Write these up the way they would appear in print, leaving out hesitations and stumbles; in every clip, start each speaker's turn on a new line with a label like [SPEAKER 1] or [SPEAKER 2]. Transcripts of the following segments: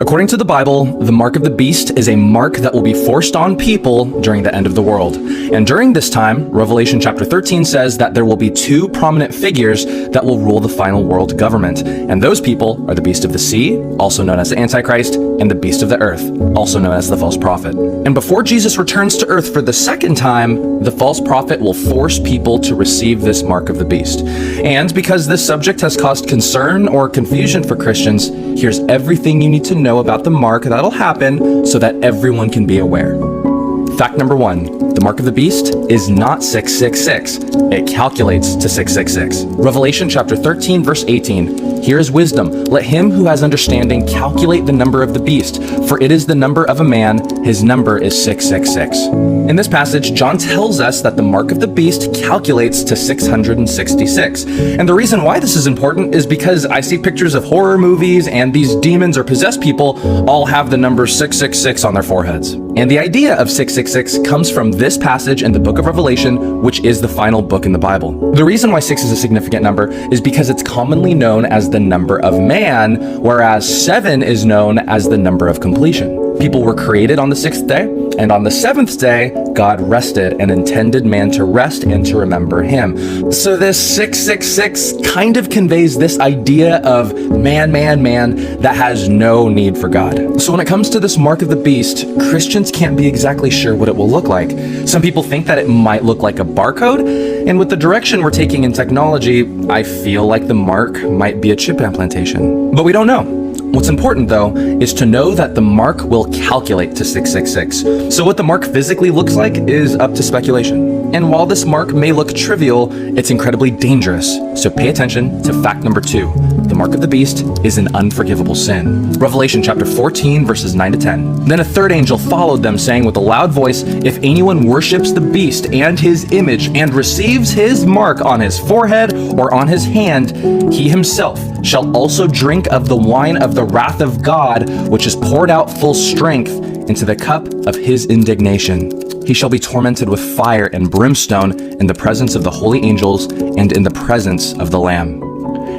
[SPEAKER 1] According to the Bible, the mark of the beast is a mark that will be forced on people during the end of the world. And during this time, Revelation chapter 13 says that there will be two prominent figures that will rule the final world government. And those people are the beast of the sea, also known as the Antichrist, and the beast of the earth, also known as the false prophet. And before Jesus returns to earth for the second time, the false prophet will force people to receive this mark of the beast. And because this subject has caused concern or confusion for Christians, here's everything you need to know about the mark that'll happen so that everyone can be aware. Fact number 1, the mark of the beast is not 666. It calculates to 666. Revelation chapter 13 verse 18. Here is wisdom. Let him who has understanding calculate the number of the beast, for it is the number of a man. His number is 666. In this passage, John tells us that the mark of the beast calculates to 666. And the reason why this is important is because I see pictures of horror movies and these demons or possessed people all have the number 666 on their foreheads. And the idea of 666 comes from this passage in the book of Revelation, which is the final book in the Bible. The reason why 6 is a significant number is because it's commonly known as the number of man, whereas 7 is known as the number of completion. People were created on the 6th day, and on the 7th day, God rested and intended man to rest and to remember him. So this 666 kind of conveys this idea of man that has no need for God. So when it comes to this mark of the beast, Christians can't be exactly sure what it will look like. Some people think that it might look like a barcode, and with the direction we're taking in technology, I feel like the mark might be a chip implantation. But we don't know. What's important, though, is to know that the mark will calculate to 666. So what the mark physically looks like is up to speculation. And while this mark may look trivial, it's incredibly dangerous. So pay attention to fact number 2. The mark of the beast is an unforgivable sin. Revelation chapter 14, verses 9 to 10. Then a third angel followed them, saying with a loud voice, "If anyone worships the beast and his image and receives his mark on his forehead or on his hand, he himself shall also drink of the wine of the wrath of God, which is poured out full strength into the cup of his indignation. He shall be tormented with fire and brimstone in the presence of the holy angels and in the presence of the Lamb."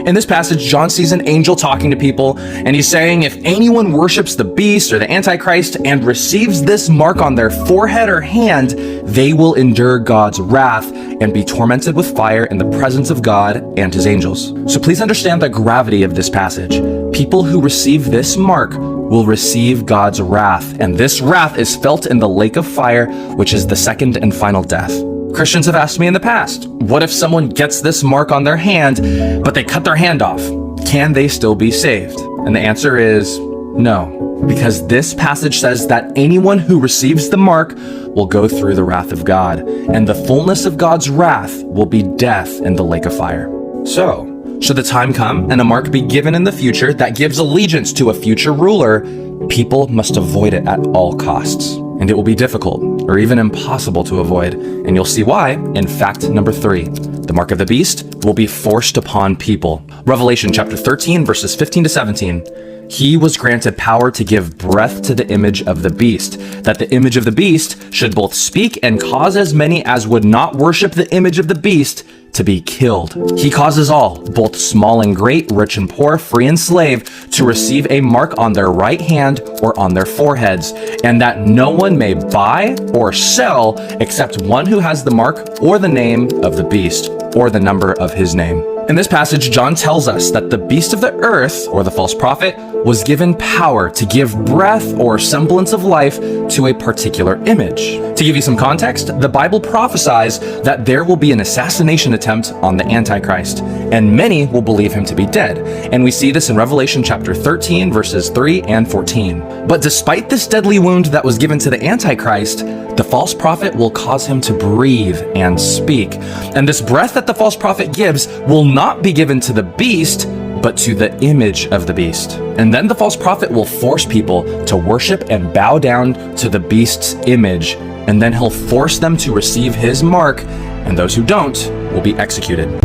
[SPEAKER 1] In this passage, John sees an angel talking to people, and he's saying if anyone worships the beast or the Antichrist and receives this mark on their forehead or hand, they will endure God's wrath and be tormented with fire in the presence of God and his angels. So please understand the gravity of this passage. People who receive this mark will receive God's wrath, and this wrath is felt in the lake of fire, which is the second and final death. Christians have asked me in the past, what if someone gets this mark on their hand, but they cut their hand off? Can they still be saved? And the answer is no, because this passage says that anyone who receives the mark will go through the wrath of God, and the fullness of God's wrath will be death in the lake of fire. So, should the time come and a mark be given in the future that gives allegiance to a future ruler, people must avoid it at all costs. And it will be difficult or even impossible to avoid. And you'll see why in fact number 3. The mark of the beast will be forced upon people. Revelation chapter 13 verses 15 to 17. He was granted power to give breath to the image of the beast, that the image of the beast should both speak and cause as many as would not worship the image of the beast to be killed. He causes all, both small and great, rich and poor, free and slave, to receive a mark on their right hand or on their foreheads, and that no one may buy or sell except one who has the mark or the name of the beast or the number of his name. In this passage, John tells us that the beast of the earth, or the false prophet, was given power to give breath or semblance of life to a particular image. To give you some context, the Bible prophesies that there will be an assassination attempt on the Antichrist, and many will believe him to be dead. And we see this in Revelation chapter 13, verses 3 and 14. But despite this deadly wound that was given to the Antichrist, the false prophet will cause him to breathe and speak. And this breath that the false prophet gives will not be given to the beast, but to the image of the beast. And then the false prophet will force people to worship and bow down to the beast's image, and then he'll force them to receive his mark, and those who don't will be executed.